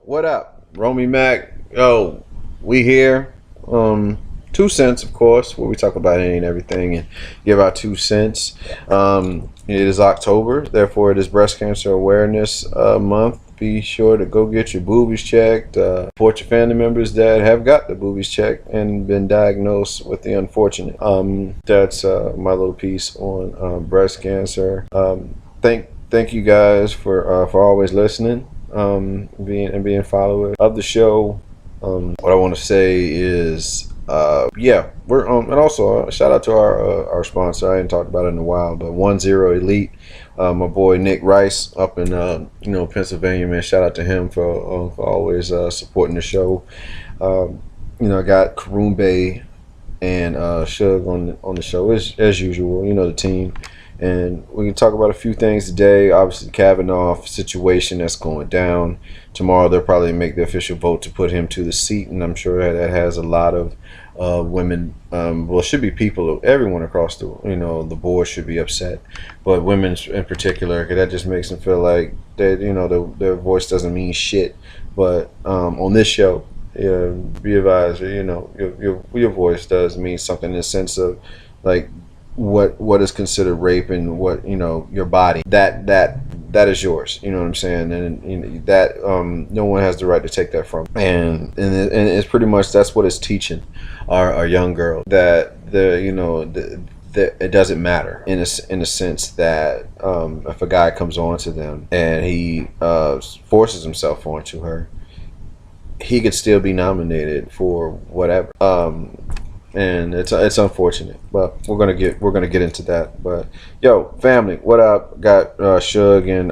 what up? Romy Mac. Yo, we here. 2 cents, of course, where we talk about any and everything and give our 2 cents. It is October, therefore it is Breast Cancer Awareness Month. Be sure to go get your boobies checked. Support your family members that have got the boobies checked and been diagnosed with the unfortunate. That's my little piece on breast cancer. Thank you guys for always listening, being followers of the show. What I want to say is, we're and also shout out to our sponsor. I hadn't talked about it in a while, but 10 Elite. My boy Nick Rice up in Pennsylvania, man. Shout out to him for always supporting the show. I got Karumbe and Shug on the show as usual. The team. And we can talk about a few things today. Obviously, the Kavanaugh situation that's going down. Tomorrow, they'll probably make the official vote to put him to the seat, and I'm sure that has a lot of women. It should be people, everyone across the board should be upset, but women in particular, because that just makes them feel like that their voice doesn't mean shit. But on this show, be advised, your voice does mean something in the sense of like what is considered rape and what your body that is yours. You know what I'm saying? And that no one has the right to take that from. And it's pretty much that's what it's teaching our young girls, that it doesn't matter in a sense that if a guy comes on to them and he forces himself onto her, he could still be nominated for whatever. And it's unfortunate, but we're gonna get into that. But yo, family, what up? Got Shug and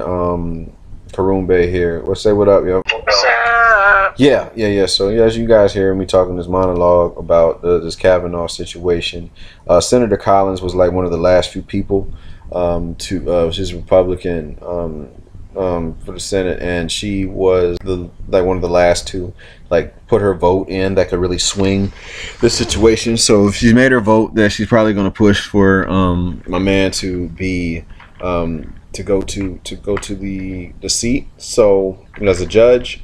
Karumbe here. Let's say what up, yo. What's up? Yeah. So as you guys hear me talking this monologue about this Kavanaugh situation, Senator Collins was like one of the last few people she's Republican for the Senate, and she was one of the last to put her vote in that could really swing the situation. So if she's made her vote, then she's probably going to push for my man to be to go to the seat. So as a judge,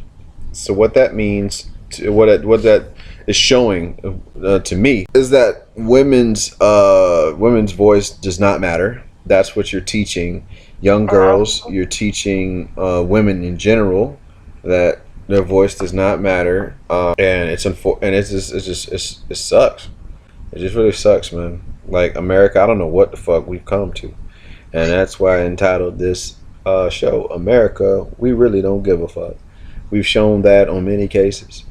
so what that means, what that is showing to me is that women's voice does not matter. That's what you're teaching young girls. You're teaching women in general that their voice does not matter, and it sucks. It just really sucks, man. Like America, I don't know what the fuck we've come to, and that's why I entitled this show America. We really don't give a fuck. We've shown that on many cases,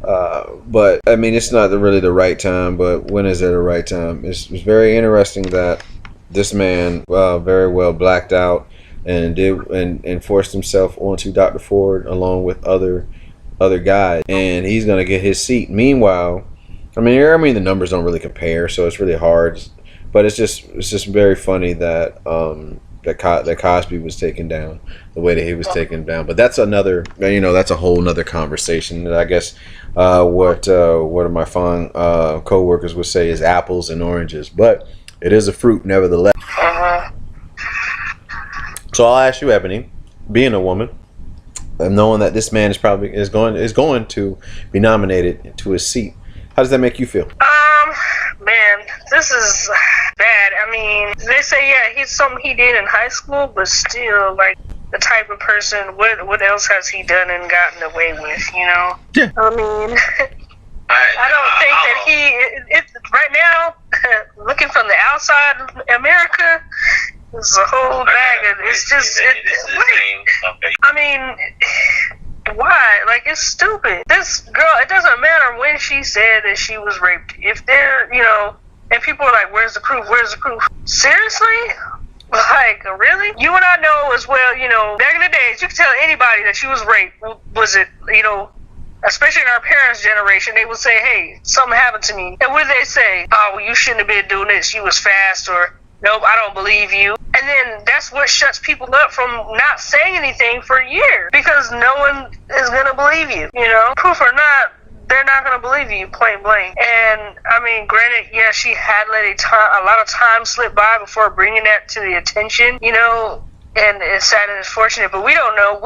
but I mean it's not really the right time. But when is it the right time? It's very interesting that this man very well blacked out and forced himself onto Dr. Ford along with other guys, and he's gonna get his seat. Meanwhile, I mean the numbers don't really compare, so it's really hard. But it's just very funny that that Cosby was taken down the way that he was taken down. But that's another, that's a whole nother conversation. I guess what of my fine co-workers would say is apples and oranges, but it is a fruit nevertheless. So I'll ask you, Ebony, being a woman, and knowing that this man is going to be nominated to his seat, how does that make you feel? Man, this is bad. I mean, they say he's something he did in high school, but still, the type of person. What else has he done and gotten away with? Yeah. I mean, I don't think that he. Right now, looking from the outside of America, it's a whole bag of. It's just. I mean. Why? It's stupid. This girl, it doesn't matter when she said that she was raped. If they're, and people are like, where's the proof? Where's the proof? Seriously? Really? You and I know as well, back in the days, you could tell anybody that she was raped. Was it, especially in our parents' generation, they would say, hey, something happened to me. And what did they say? Oh, well, you shouldn't have been doing this. You was fast, or nope, I don't believe you. And then that's what shuts people up from not saying anything for years, because no one is going to believe you. Proof or not, they're not going to believe you, point blank. And I mean, granted, she had let a lot of time slip by before bringing that to the attention. and it's sad and it's fortunate, but we don't know.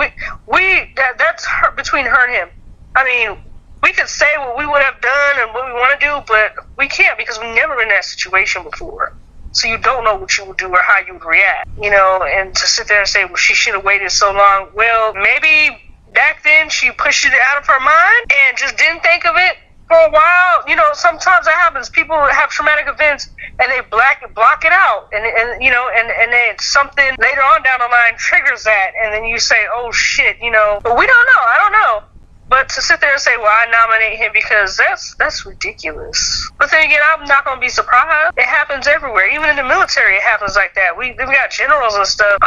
That's between her and him. I mean, we could say what we would have done and what we want to do, but we can't because we've never been in that situation before. So you don't know what you would do or how you would react, you know, and to sit there and say, well, she should have waited so long. Well, maybe back then she pushed it out of her mind and just didn't think of it for a while. You know, sometimes that happens. People have traumatic events and they block it out. And you know, and then something later on down the line triggers that. And then you say, oh, shit, you know. But we don't know. I don't know. But to sit there and say, well, I nominate him because that's ridiculous. But then again, I'm not going to be surprised. It happens everywhere. Even in the military, it happens like that. We got generals and stuff.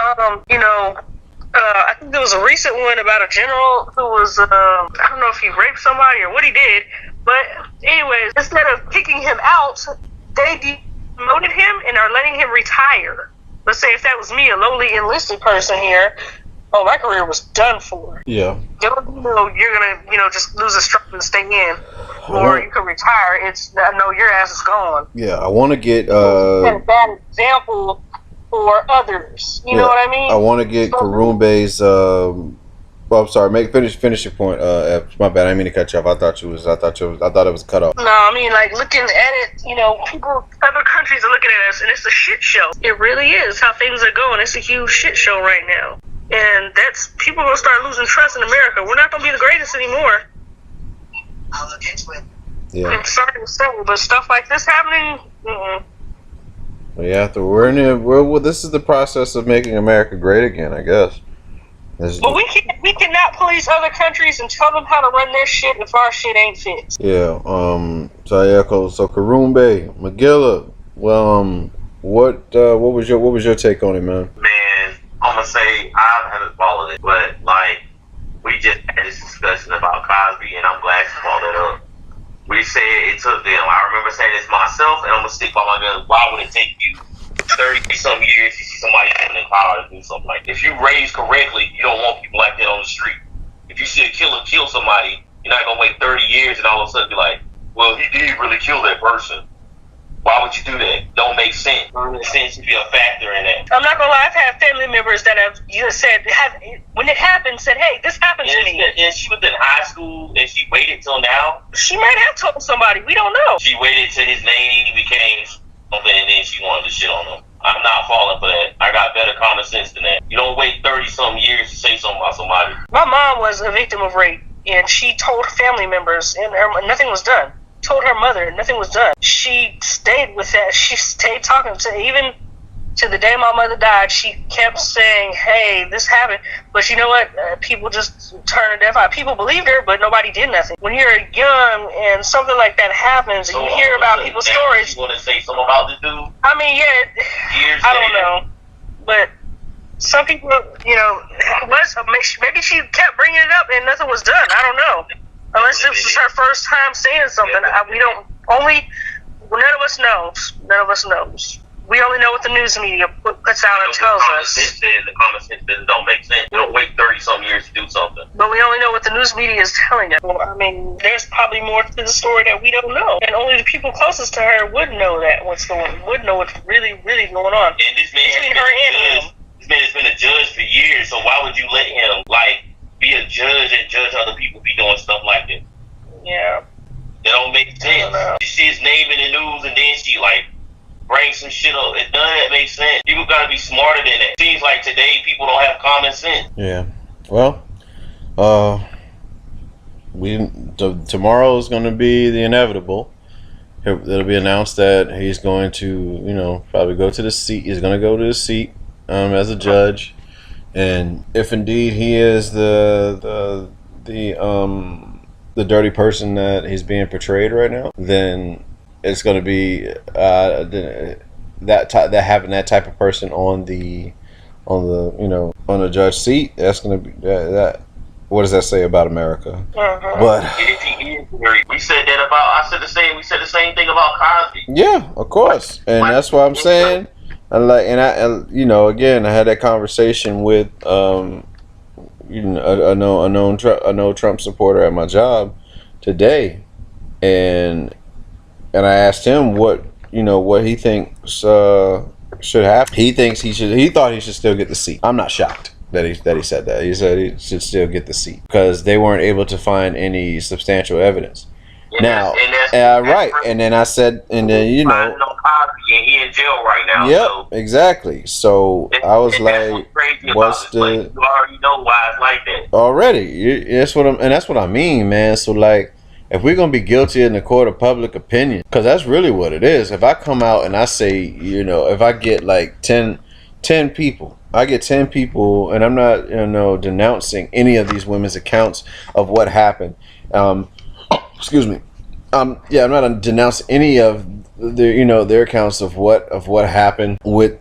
You know, I think there was a recent one about a general who was, I don't know if he raped somebody or what he did. But anyways, instead of kicking him out, they demoted him and are letting him retire. Let's say if that was me, a lowly enlisted person here, oh, my career was done for. Yeah. You know, you're gonna, you know, just lose a strap and stay in, or you can retire. I know your ass is gone. Yeah, I want to get a bad example for others. You know what I mean? I want to get Karumbe's. Well, I'm sorry. Finish your point. My bad. I didn't mean to cut you off. I thought it was a cut off. No, I mean, like, looking at it, you know, other countries are looking at us, and it's a shit show. It really is how things are going. It's a huge shit show right now. And that's, people are going to start losing trust in America. We're not going to be the greatest anymore. I'll look into it. Yeah. I'm sorry to say, but stuff like this happening, Yeah, this is the process of making America great again, I guess. But we cannot police other countries and tell them how to run their shit if our shit ain't fixed. Yeah, so Karumbe, Magilla, well, what was your take on it, man? Man, I'm gonna say I haven't followed it, but like we just had this discussion about Cosby, and I'm glad you followed it up. We said it took them. I remember saying this myself, and I'm gonna stick by my gun. Why would it take you 30-some years to see somebody in college do something like that? If you raised correctly, you don't want people like that on the street. If you see a killer kill somebody, you're not gonna wait 30 years and all of a sudden be like, well, he did really kill that person. Why would you do that? Don't make sense. It seems to be a factor in that. I'm not gonna lie, I've had family members that have said, when it happened, said, hey, this happened to me. And she was in high school and she waited till now. She might have told somebody. We don't know. She waited till his name became something and then she wanted to shit on him. I'm not falling for that. I got better common sense than that. You don't wait 30-some years to say something about somebody. My mom was a victim of rape, and she told family members, and nothing was done. Told her mother, nothing was done. She stayed with that. She stayed talking to, even to the day my mother died, she kept saying, hey, this happened. But you know what? People just turned a deaf eye. People believed her, but nobody did nothing. When you're young and something like that happens, and you hear about people's stories. You want to say something about this dude? I mean, yeah, I don't know. But some people, you know, maybe she kept bringing it up and nothing was done. I don't know. Unless this is her first time saying something. None of us knows. None of us knows. We only know what the news media puts out and tells us. The common sense don't make sense. You don't wait 30-some years to do something. But we only know what the news media is telling us. Well, I mean, there's probably more to the story that we don't know. And only the people closest to her would know what's really, really going on. And this man has been a judge for years, so why would you let him, be a judge and judge other people be doing stuff like that? Yeah. That don't make sense. You see his name in the news and then she, bring some shit up. It doesn't make sense. People gotta be smarter than that. Seems like today people don't have common sense. Yeah. Well, tomorrow is gonna be the inevitable. It'll be announced that he's going to, probably go to the seat. He's gonna go to the seat as a judge, and if indeed he is the dirty person that he's being portrayed right now, then it's going to be having that type of person on the judge seat. That's going to be that. What does that say about America? But we said that about. We said the same thing about Cosby. Yeah, of course, and that's what I'm saying. Again, I had that conversation with a known Trump supporter at my job today, and I asked him what he thinks should happen. He thinks he thought he should still get the seat. I'm not shocked that he said that. He said he should still get the seat because they weren't able to find any substantial evidence. Now, right, and then I said, and then he in jail right now. Yep, so exactly. So I was like, "What's the?" You already know why it's like that. Already, that's what I mean, man. So like, if we're gonna be guilty in the court of public opinion, because that's really what it is. If I come out and I say, if I get like 10 people. I get 10 people, and I'm not, denouncing any of these women's accounts of what happened. Excuse me. I'm not denouncing any of their accounts of what happened with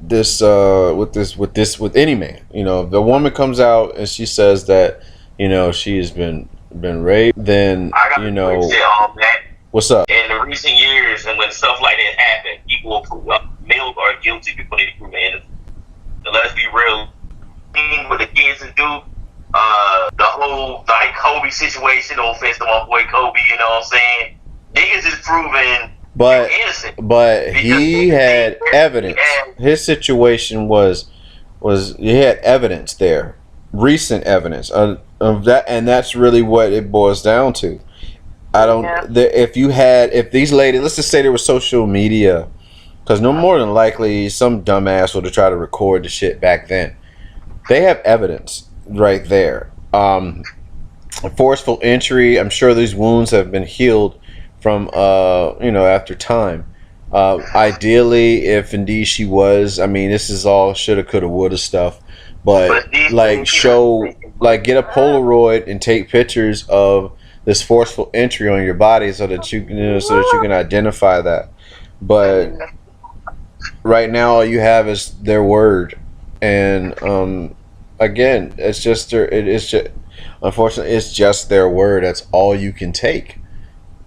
any man. If the woman comes out and she says that, she has been raped, then what's up? In the recent years, and when stuff like that happened, people will prove males are guilty before they prove innocent. So let's be real. What the kids do, the whole like Kobe situation, no offense to my boy Kobe, you know what I'm saying? Niggas is proven innocent. But he had evidence. His situation was he had evidence there, recent evidence of that, and that's really what it boils down to. If these ladies, let's just say there was social media. Because no more than likely, some dumbass would have tried to record the shit back then. They have evidence right there. Forceful entry. I'm sure these wounds have been healed from, after time. Ideally, if indeed she was, this is all shoulda, coulda, woulda stuff. But get a Polaroid and take pictures of this forceful entry on your body so that you can identify that. But right now, all you have is their word, and again, unfortunately, it's just their word. That's all you can take.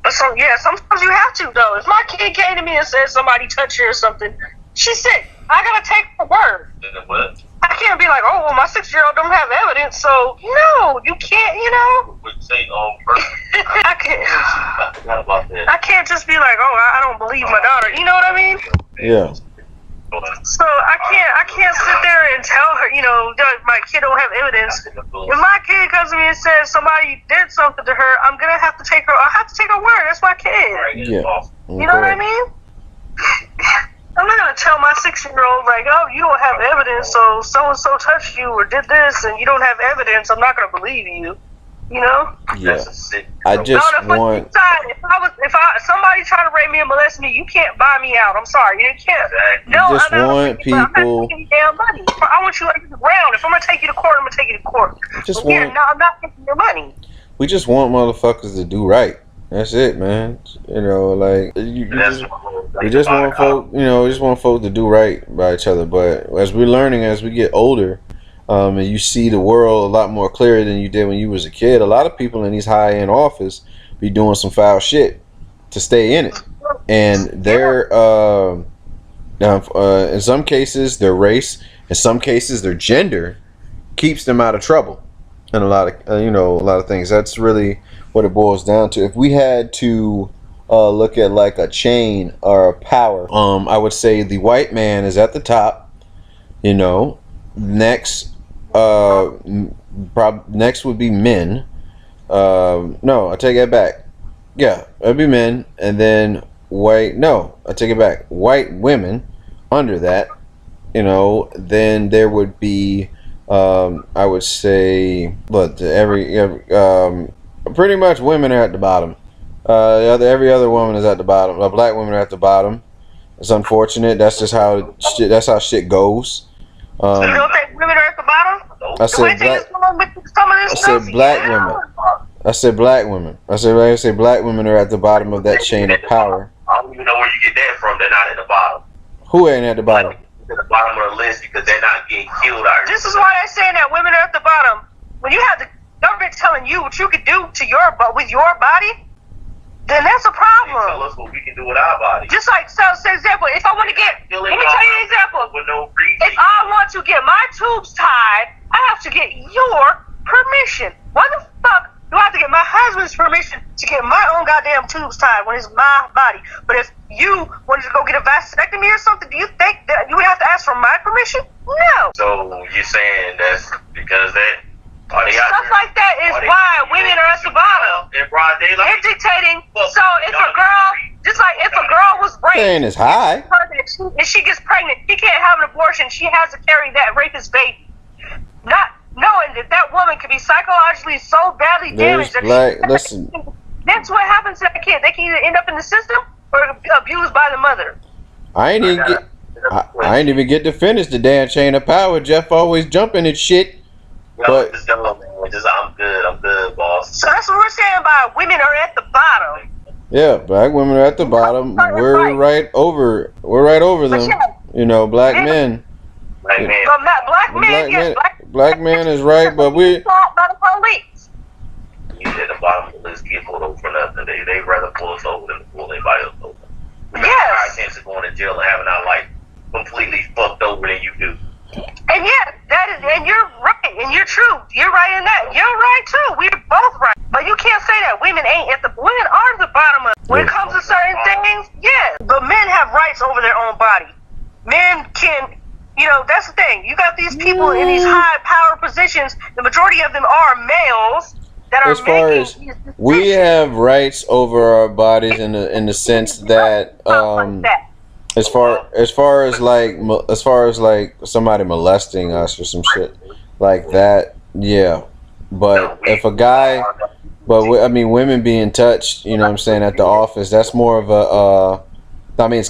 So sometimes you have to though. If my kid came to me and said somebody touched her or something, she's sick. I gotta take her word. What? I can't be like, oh well, my 6-year-old don't have evidence, so no, you can't. I can't just be like, oh, I don't believe my daughter. You know what I mean? Yeah. So I can't sit there and tell her, my kid don't have evidence. If my kid comes to me and says somebody did something to her, I'm gonna have to take her. I have to take her word. That's my kid. Yeah. You know what I mean? I'm not gonna tell my 6-year-old like, oh, you don't have evidence, so and so touched you or did this, and you don't have evidence. I'm not gonna believe you. Yeah. I just want. If somebody trying to rape me and molest me, you can't buy me out. I'm sorry, you can't. No, I just want people. I'm not taking damn money. I want you on the ground. If I'm gonna take you to court, I'm gonna take you to court. I'm not taking your money. We just want motherfuckers to do right. That's it, man. We just want folk. We just want folk to do right by each other. But as we're learning, as we get older. And you see the world a lot more clear than you did when you was a kid. A lot of people in these high-end office be doing some foul shit to stay in it, and they're in some cases their race, in some cases their gender keeps them out of trouble, and a lot of things. That's really what it boils down to. If we had to look at like a chain or a power, I would say the white man is at the top. Next. Next would be men. No, I take it back. Yeah, it'd be men, and then white. No, I take it back. White women under that. Then there would be. I would say, but pretty much women are at the bottom. Every other woman is at the bottom. Black women are at the bottom. It's unfortunate. That's just how shit. That's how shit goes. So you don't think women are at the bottom? I said black women. I said black women. I say black women are at the bottom of that chain of power. I don't even know where you get that from. They're not at the bottom. Who ain't at the bottom? At the bottom of the list because they're not getting killed out here. This is why they're saying that women are at the bottom. When you have the government telling you what you can do to with your body, then that's a problem. They tell us what we can do with our body. Just like, so example, if I want to let me tell you an example. If I want to get my tubes tied, I have to get your permission. Why the fuck do I have to get my husband's permission to get my own goddamn tubes tied when it's my body? But if you wanted to go get a vasectomy or something, do you think that you would have to ask abortion? No. So you're saying that's because that stuff like that is why women are at the bottom. In broad daylight. They're dictating. So if a girl, just like if a girl was raped, saying it's high. If she gets pregnant, she can't have an abortion. She has to carry that rapist baby. Not knowing that woman could be psychologically so badly damaged that listen. That's what happens to that kid. They can either end up in the system or abused by the mother. I ain't even get to finish the damn chain of power. Jeff always jumping and shit. But I'm good, boss. So that's what we're saying by women are at the bottom. Yeah, black women are at the bottom. We're right over them. You know, black men. Black men. But not black men. Black man is right, but we. By the police. You at the bottom of the list get pulled over for nothing. They rather pull us over than pull anybody else over. We got a higher chance of going to jail and having our life completely fucked over than you do. And and you're right, and you're true. You're right in that. You're right too. We're both right. But you can't say that women ain't at the. Women are at the bottom of it. When it comes to certain things, yeah. But men have rights over their own body. Men can. That's the thing. You got these people in these high power positions. The majority of them are males that are as far as we have rights over our bodies in the sense that as far as like somebody molesting us or some shit like that, yeah. But if a guy, women being touched, you know what I'm saying, at the office, that's more of a it's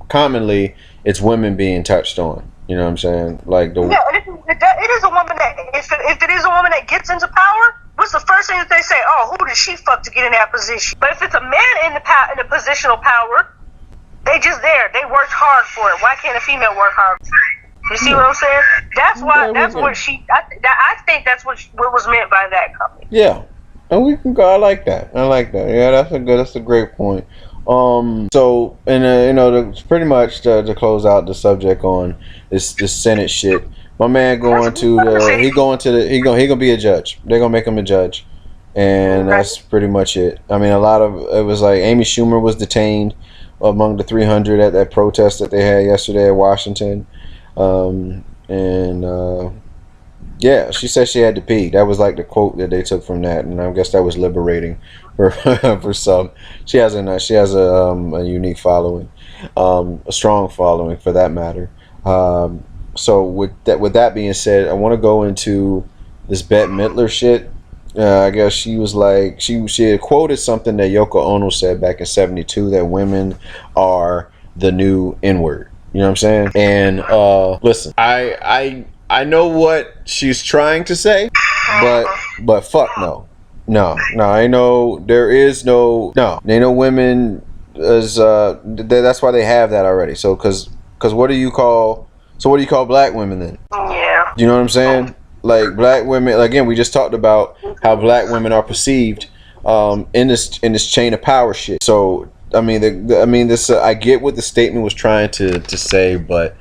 commonly it's women being touched on. You know what I'm saying? Like it is a woman that if it is a woman that gets into power, what's the first thing that they say? Oh, who did she fuck to get in that position? But if it's a man in the positional power, they just there. They worked hard for it. Why can't a female work hard? You see what I'm saying? That's why. That's what she. I think that's what was meant by that comment. Yeah, and we can go. I like that. Yeah, that's a great point. So, and pretty much to close out the subject on this Senate shit. My man he gonna be a judge. They're gonna make him a judge, and that's pretty much it. I mean, it was like Amy Schumer was detained among the 300 at that protest that they had yesterday in Washington, yeah, she said she had to pee. That was like the quote that they took from that, and I guess that was liberating for some. She has a unique following, a strong following for that matter. So with that being said, I want to go into this Bette Midler shit. I guess she was like she had quoted something that Yoko Ono said back in '72 that women are the new N-word. You know what I'm saying? And listen, I know what she's trying to say, but fuck no. I know there ain't no women as that's why they have that already. So cause what do you call black women then? Yeah. You know what I'm saying? Like black women, again, we just talked about how black women are perceived in this chain of power shit. So I get what the statement was trying to say, but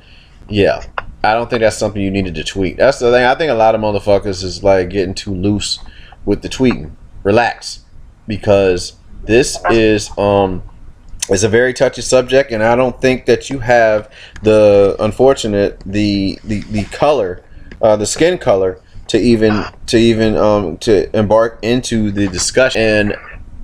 yeah, I don't think that's something you needed to tweet. That's the thing. I think a lot of motherfuckers is like getting too loose with the tweeting. Relax, because this is it's a very touchy subject, and I don't think that you have the color, the skin color to embark into the discussion. And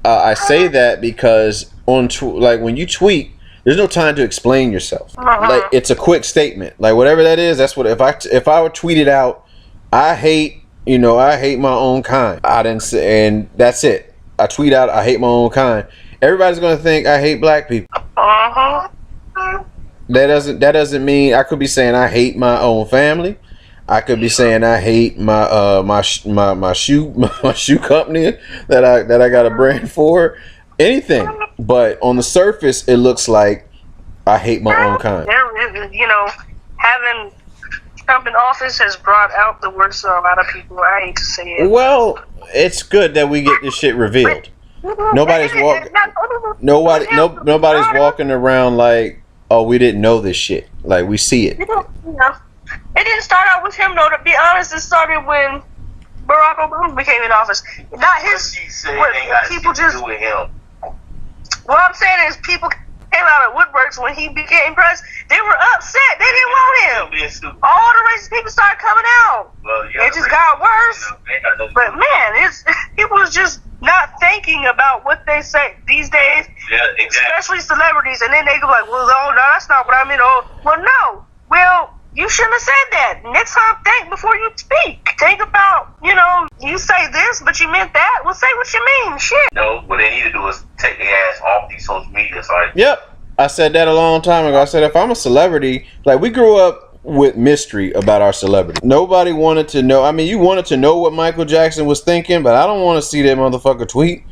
I say that because when you tweet, there's no time to explain yourself. Like, it's a quick statement. Like, whatever that is, that's what if I would tweet it out, I hate my own kind. I didn't say, and that's it. I tweet out, I hate my own kind. Everybody's gonna think I hate black people. That doesn't mean I could be saying I hate my own family. I could be saying I hate my shoe company that I got a brand for. Anything, but on the surface, it looks like I hate my own kind. Having Trump in office has brought out the worst of a lot of people. I hate to say it. Well, it's good that we get this shit revealed. Nobody's walking around like, oh, we didn't know this shit. Like, we see it. It didn't start out with him, though. To be honest, it started when Barack Obama became in office. Not his. People just. Do with him. What I'm saying is, people came out of woodworks when he became president. They They were upset. They didn't want him. All the racist people started coming out. Well, it just got worse. But man, it was just not thinking about what they say these days. Yeah, exactly. Especially celebrities, and then they go like, "Well, no, that's not what I mean." Oh, well, no. Well, you shouldn't have said that. Next time, think before you speak. Think about, you say this, but you meant that. Well, say what you mean. Shit. No, what they need to do is take their ass off these social media sites. Yep. I said that a long time ago. I said, if I'm a celebrity, like, we grew up with mystery about our celebrity. Nobody wanted to know. I mean, you wanted to know what Michael Jackson was thinking, but I don't want to see that motherfucker tweet,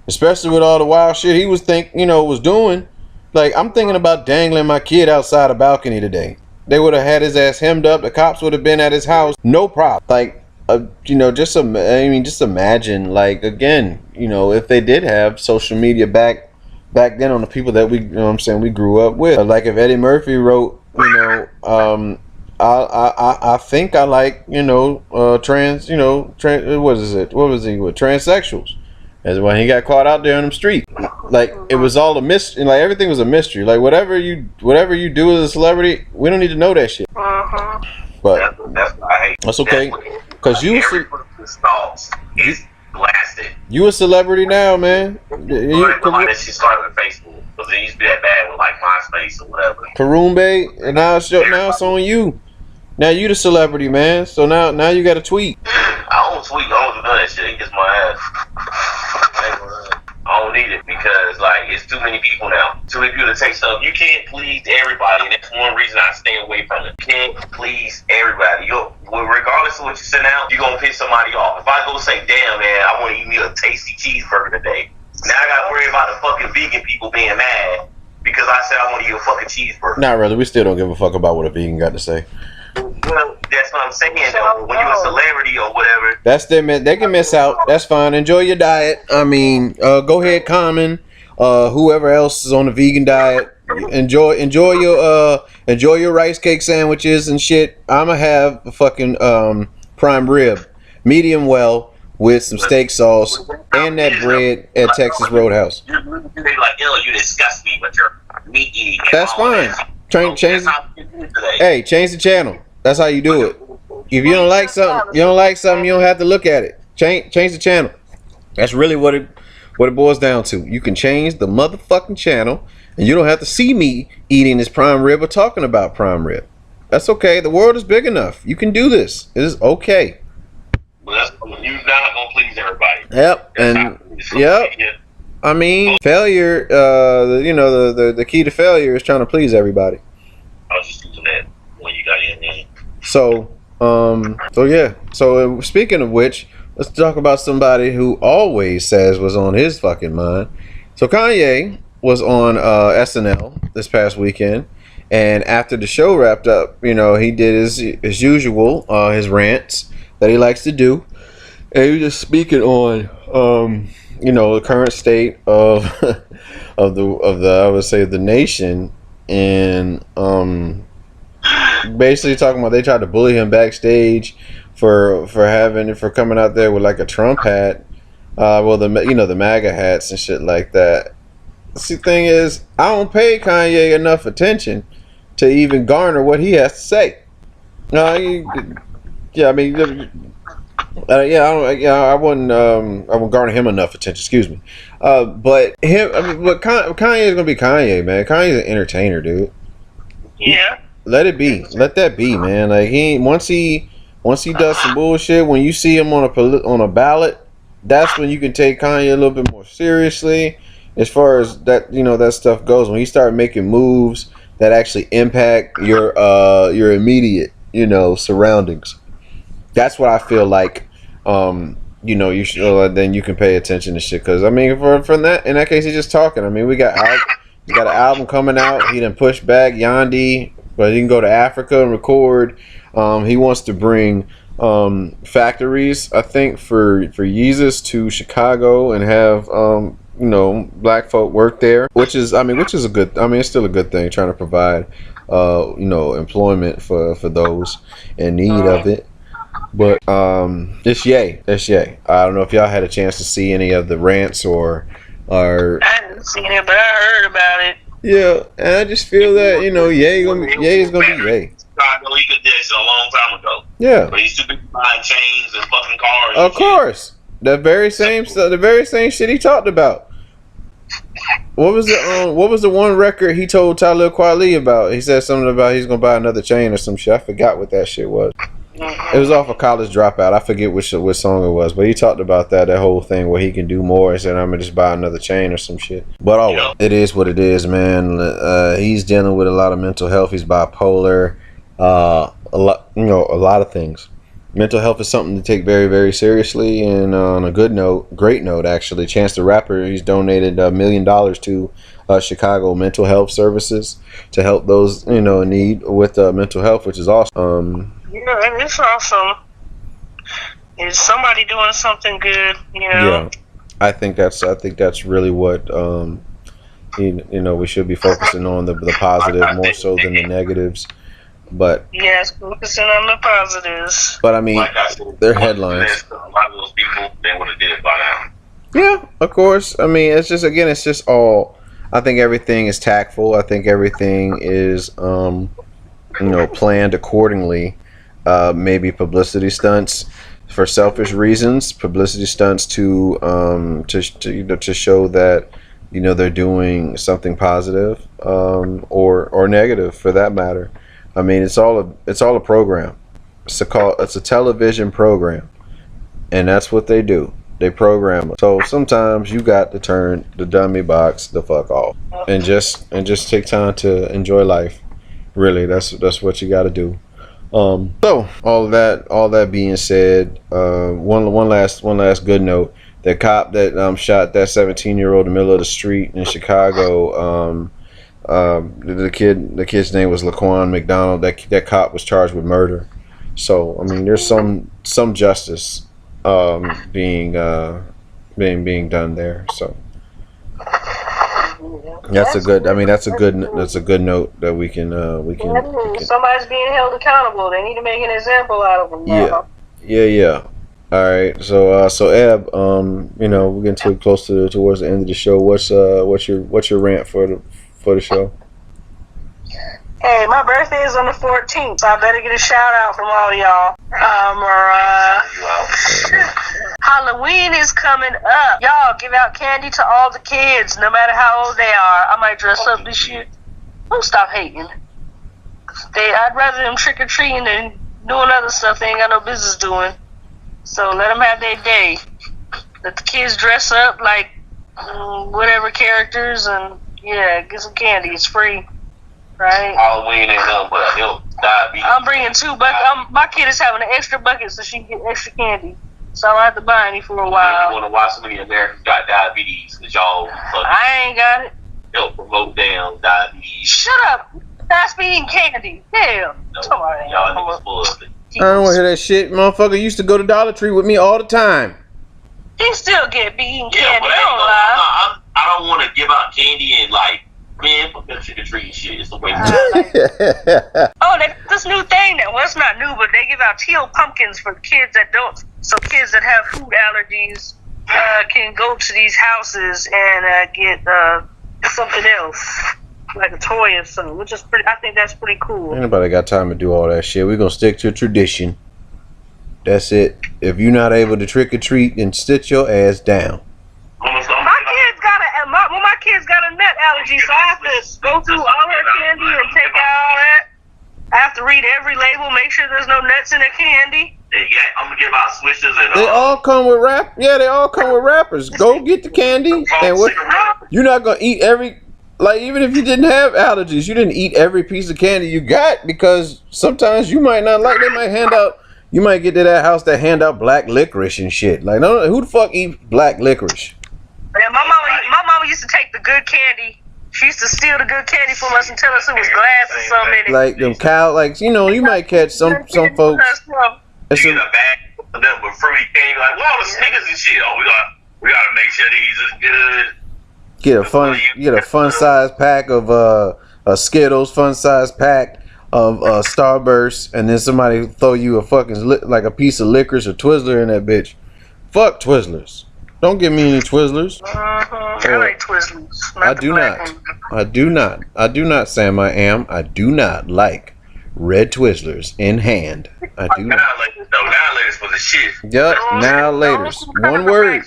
especially with all the wild shit he was was doing. Like, I'm thinking about dangling my kid outside a balcony today. They would have had his ass hemmed up. The cops would have been at his house. No problem. Like, just imagine, like, again, if they did have social media back then on the people that we grew up with. Like, if Eddie Murphy wrote, I think I like, transsexuals. As when he got caught out there on the street. Like, it was all a mystery. Like, everything was a mystery. Like, whatever you do as a celebrity, we don't need to know that shit. But that's okay, because you a celebrity now, man. She started with Facebook, because it used to be that bad with like MySpace or whatever. Karumbe, and now it's on you. Now you the celebrity, man. So now you got to tweet. I don't tweet. I don't do none of that shit. It gets my ass. I don't need it, because like, it's too many people now. Too many people to take stuff. You can't please everybody, and that's one reason I stay away from it. You can't please everybody. Regardless of what you send out, you're gonna piss somebody off. If I go say, damn man, I want to eat me a tasty cheeseburger today, now I gotta worry about the fucking vegan people being mad because I said I want to eat a fucking cheeseburger. Not really. We still don't give a fuck about what a vegan got to say. Well, that's what I'm saying, though. When you're a celebrity or whatever, that's they can miss out. That's fine. Enjoy your diet. I mean, go ahead, Common. Whoever else is on the vegan diet, enjoy your rice cake sandwiches and shit. I'ma have a fucking prime rib, medium well, with some steak sauce and that bread at Texas Roadhouse. They like, yo, you disgust me with your meat eating. That's fine. Change the channel. That's how you do it. If you don't like something, you don't have to look at it. Change the channel. That's really what it boils down to. You can change the motherfucking channel, and you don't have to see me eating this prime rib or talking about prime rib. That's okay. The world is big enough. You can do this. It is okay. Well, you're not gonna please everybody. Yep. I mean, failure. The key to failure is trying to please everybody. I was just using that when you got in there. So yeah. So speaking of which, let's talk about somebody who always says what's on his fucking mind. So Kanye was on SNL this past weekend, and after the show wrapped up, he did his usual his rants that he likes to do, and he was just speaking on the current state of the I would say the nation, and basically talking about they tried to bully him backstage for coming out there with like a Trump hat, the MAGA hats and shit like that. See, the thing is, I don't pay Kanye enough attention to even garner what he has to say. I wouldn't garner him enough attention. Excuse me, but Kanye is gonna be Kanye, man. Kanye's an entertainer, dude. Yeah. Let it be. Let that be, man. Like, once he does some bullshit, when you see him on a ballot, that's when you can take Kanye a little bit more seriously, as far as that that stuff goes. When he start making moves that actually impact your immediate surroundings, that's what I feel like. You should then you can pay attention to shit. Because I mean, from that, in that case, he's just talking. I mean, we got an album coming out. He done pushed back Yandi, but he can go to Africa and record. He wants to bring factories, I think, for Yeezus to Chicago and have black folk work there, which is a good. I mean, it's still a good thing, trying to provide employment for those in need of it. But it's yay. I don't know if y'all had a chance to see any of the rants or I didn't see it, but I heard about it. Yeah, and I just feel that Ye is gonna be Ye. Chicago, he could this a long time ago. Yeah, but he's too big buying chains and fucking cars. Of course, the very same shit he talked about. What was the one record he told Talib Kweli about? He said something about he's gonna buy another chain or some shit. I forgot what that shit was. It was off of College Dropout. I forget which song it was, but he talked about that whole thing where he can do more. He said, "I'm gonna just buy another chain or some shit." But well, it is what it is, man. He's dealing with a lot of mental health. He's bipolar. A lot of things. Mental health is something to take very, very seriously. And on a great note, actually, Chance the Rapper, he's donated $1 million to Chicago mental health services to help those in need with mental health, which is awesome. Yeah, and it's awesome. Is somebody doing something good? Yeah, I think that's really what we should be focusing on the positive more so than the negatives. But yes, focusing on the positives. But I mean, they're headlines. A lot of those people, they would have did it by now. Yeah, of course. I mean, it's just all. I think everything is tactful. I think everything is, planned accordingly. Maybe publicity stunts for selfish reasons. Publicity stunts to show that they're doing something positive, or negative for that matter. I mean, it's all a program. It's a television program, and that's what they do. They program it. So sometimes you got to turn the dummy box the fuck off and just take time to enjoy life. Really, that's what you got to do. So all that being said, one last good note. The cop that shot that 17-year-old in the middle of the street in Chicago. The kid's name was Laquan McDonald. That cop was charged with murder. So I mean, there's some justice being done there. So that's a good note that we can. Somebody's being held accountable. They need to make an example out of them. Yeah. All right. So Eb, we're getting too close towards the end of the show. What's your rant for the show? Hey, my birthday is on the 14th, so I better get a shout out from all of y'all. Halloween is coming up. Y'all give out candy to all the kids, no matter how old they are. I might dress up this year. Don't stop hating. I'd rather them trick or treating than doing other stuff they ain't got no business doing. So let them have their day. Let the kids dress up like whatever characters and. Yeah, get some candy. It's free, right? Halloween ain't nothing but diabetes. I'm bringing 2 buckets. My kid is having an extra bucket so she can get extra candy. So I don't have to buy any for a while. You want to watch some of the Americans got diabetes? Cause y'all. I ain't got it. Help promote damn diabetes. Shut up. That's me eating candy. Damn. No, y'all niggas full of it. I don't want to hear that shit. Motherfucker used to go to Dollar Tree with me all the time. He still get me eating candy. But I don't want to give out candy and man, fuck that trick or treat shit. It's the way. This new thing it's not new, but they give out teal pumpkins for kids that don't. So kids that have food allergies can go to these houses and get something else, like a toy or something, which is pretty. I think that's pretty cool. Anybody got time to do all that shit? We're gonna stick to tradition. That's it. If you're not able to trick or treat, then sit your ass down. My kid's got a nut allergy, so I have to go through all her candy and take out all that. I have to read every label, make sure there's no nuts in the candy. Yeah, I'm gonna give out switches and. They all come with they all come with wrappers. Go get the candy, and you're not gonna eat every. Even if you didn't have allergies, you didn't eat every piece of candy you got because sometimes you might not like. They might hand out. You might get to that house that hand out black licorice and shit. No, who the fuck eat black licorice? Yeah, my mama used to take the good candy. She used to steal the good candy from us and tell us it was glass or something in it. Like them cow, you might catch some folks. It's a bag of them with fruity candy, like, well, the Snickers and shit. Oh, we gotta make sure these is good. Get a fun size pack of Skittles, fun size pack of Starburst, and then somebody throw you a fucking like a piece of licorice or Twizzler in that bitch. Fuck Twizzlers. Don't give me any Twizzlers. I like Twizzlers. I do not, Sam. I do not like red Twizzlers in hand. I do not. Now laters was a shit. Yep, now laters. One word.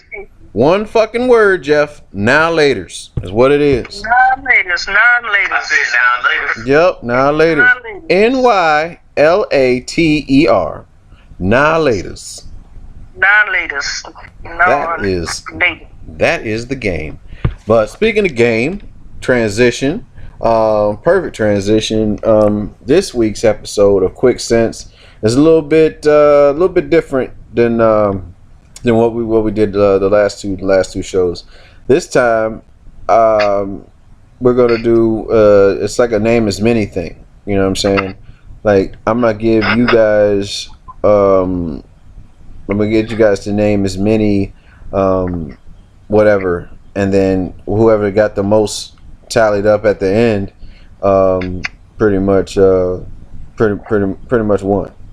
One fucking word, Jeff. Now laters is what it is. Non-laters. I said now laters. Yep, now laters. NYLATER. Now laters. Non-laters. That is the game. But speaking of game, transition, perfect transition. This week's episode of Quick Sense is a little bit different than what we did the last two shows. This time, we're gonna do it's like a name as many thing. You know what I'm saying? Like I'm gonna give you guys I'm gonna get you guys to name as many whatever, and then whoever got the most tallied up at the end pretty much won.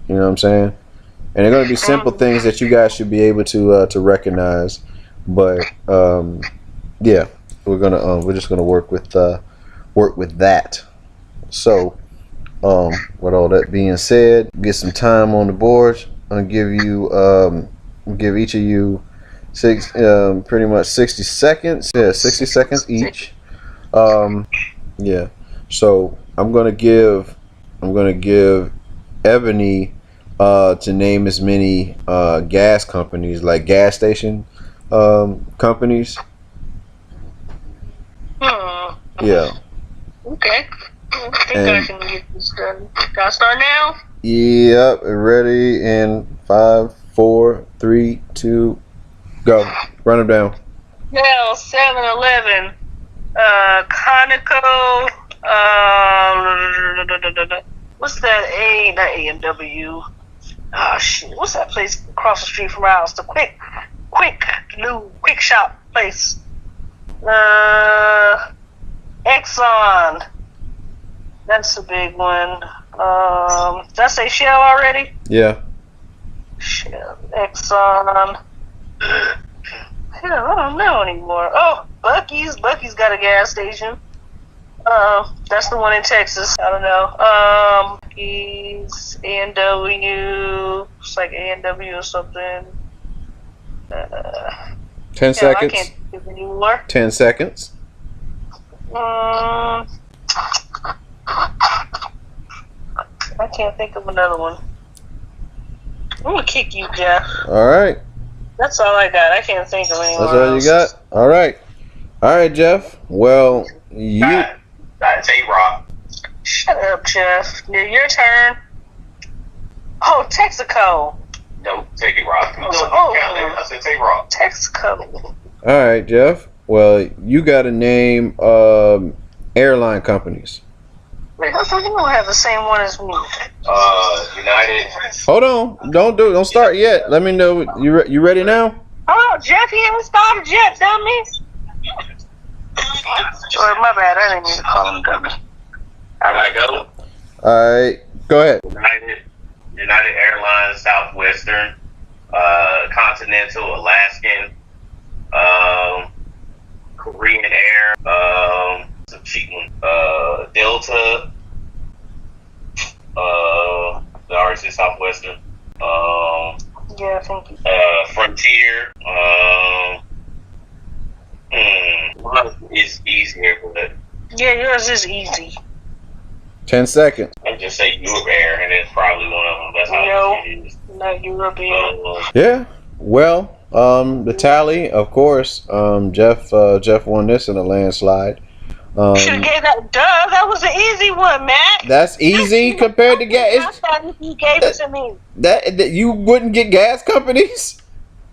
You know what I'm saying? And they're gonna be simple things that you guys should be able to recognize. But yeah, we're just gonna work with that. So with all that being said, get some time on the board. I'll give each of you pretty much 60 seconds. Yeah, 60 seconds each. Yeah. So I'm gonna give Ebony to name as many gas companies, like gas station companies. Yeah. Okay. I think I can get this done. Can I start now? Yep. Ready in 5, 4, 3, 2, go. Run them down. Well, 7-Eleven, Conoco, what's that? Not AMW. Oh shit! What's that place across the street from our house? The quick shop place. Exxon. That's a big one. Did I say Shell already? Yeah. Shell, Exxon. Hell, I don't know anymore. Oh, Buc-ee's. Buc-ee's got a gas station. That's the one in Texas. I don't know. Buc-ee's, A&W. It's like A&W or something. 10 seconds. I can't think of anymore. 10 seconds. I can't think of another one. I'm gonna kick you, Jeff. All right. That's all I got. I can't think of anyone. That's all you got? All right, Jeff. Well, you. J-Rock. Shut up, Jeff. Your turn. Oh, Texaco. No, J-Rock. I said J-Rock. Texaco. All right, Jeff. Well, you got to name airline companies. Wait, how come you don't have the same one as me? United. Hold on. Don't start yet. Let me know. You ready now? Oh, Jeff, he haven't started yet, dummy. Sorry, my bad. I didn't mean to call him dummy. I go. All right. Go ahead. United Airlines, Southwestern, Continental, Alaskan, Korean Air, some cheap one, Delta, the RC Southwestern, yeah, thank you. Frontier, mine is easier, but yeah, yours is easy. 10 seconds. I just say Europe Air, and it's probably one of them. That's how it is. Not European. Yeah. Well, the tally, of course. Jeff won this in a landslide. Should have gave that. Duh, that was an easy one, Matt. That's easy compared to gas. He gave it to me. That you wouldn't get gas companies.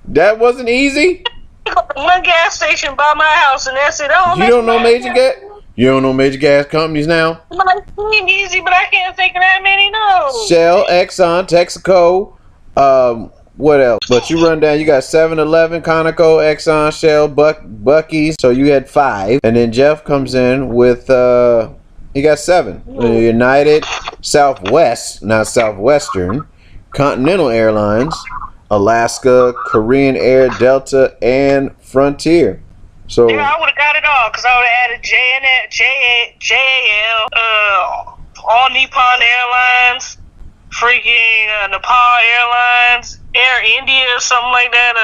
That wasn't easy. One gas station by my house, and that's it. You don't know major gas. You don't know major gas companies now. It might seem easy, but I can't think of that many. No. Shell, Exxon, Texaco. What else? But you run down. You got 7-Eleven, Conoco, Exxon, Shell, Buc-ee's. So you had 5, and then Jeff comes in with he got 7. United, Southwest, not Southwestern, Continental Airlines, Alaska, Korean Air, Delta, and Frontier. So yeah, I would have got it all because I would have added JAL, All Nippon Airlines, freaking Nepal Airlines, Air India, or something like that.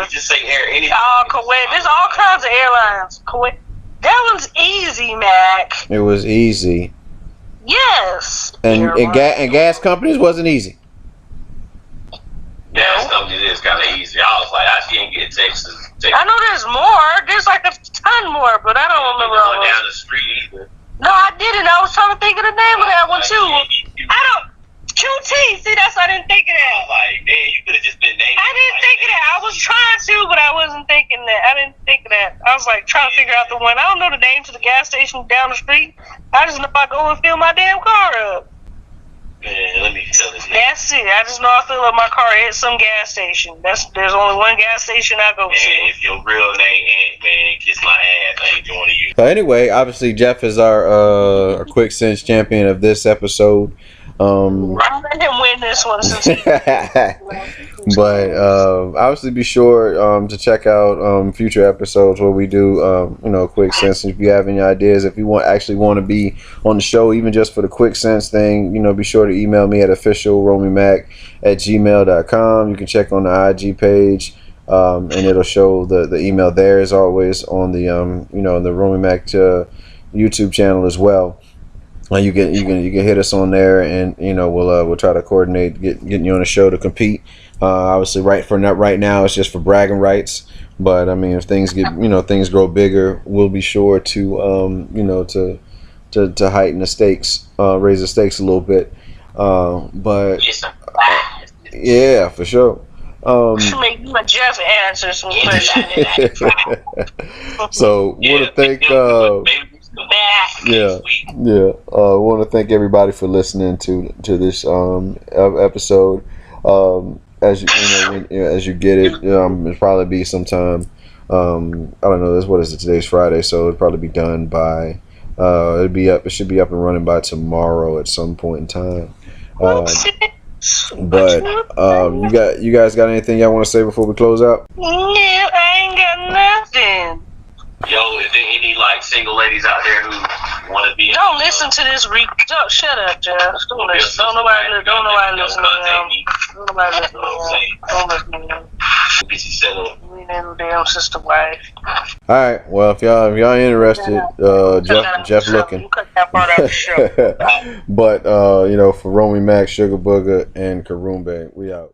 You just say Air India. Kuwait. There's all kinds of airlines. Kuwait. That one's easy, Mac. it was easy, Yes. and gas companies wasn't easy. Gas companies is kind of easy. I was like, I can't get Texas. I know there's more. There's like a ton more, but I don't remember all down those. the street either. No, I didn't. I was trying to think of the name of that one too. I don't. QT. See, that's why I didn't think of that. Like, man, you could have just been named. I didn't think of that. I was trying to, but I wasn't thinking that. I didn't think of that. I was like trying to figure out the one. I don't know the name to the gas station down the street. I just know if I go and fill my damn car up. Man, let me tell this. That's it. I just know I fill up my car at some gas station. There's only one gas station I go to. Man, if your real name ain't, man, kiss my ass. I ain't joining you. So anyway, obviously Jeff is our quick sense champion of this episode. I'm letting him win this one since But obviously be sure to check out future episodes where we do quick sense. If you have any ideas, if you want to be on the show, even just for the quick sense thing, be sure to email me at officialromimac@gmail.com. You can check on the IG page, and it'll show the email there as always on the the Romy Mac YouTube channel as well. You can hit us on there, and we'll try to coordinate getting you on the show to compete. Obviously, right now it's just for bragging rights. But I mean, if things get things grow bigger, we'll be sure to to heighten the stakes, raise the stakes a little bit. But yeah, for sure. should make you and Jeff answer some questions. So want to thank. I want to thank everybody for listening to this episode. As you get it, it'll probably be sometime. I don't know. What is it? Today's Friday, so it'll probably be done by. It should be up and running by tomorrow at some point in time. But you guys got anything y'all want to say before we close out? No, I ain't got nothing. Yo, is there any single ladies out there who want to be? Don't listen to this. Shut up, Jeff. Don't listen. Don't nobody listen to them. Don't nobody listen to them. Don't listen to them. We need a damn sister wife. All right. Well, if y'all interested, Jeff looking. You cut that part out of the show. But for Romy Mac, Sugar Booger, and Karumbe, we out.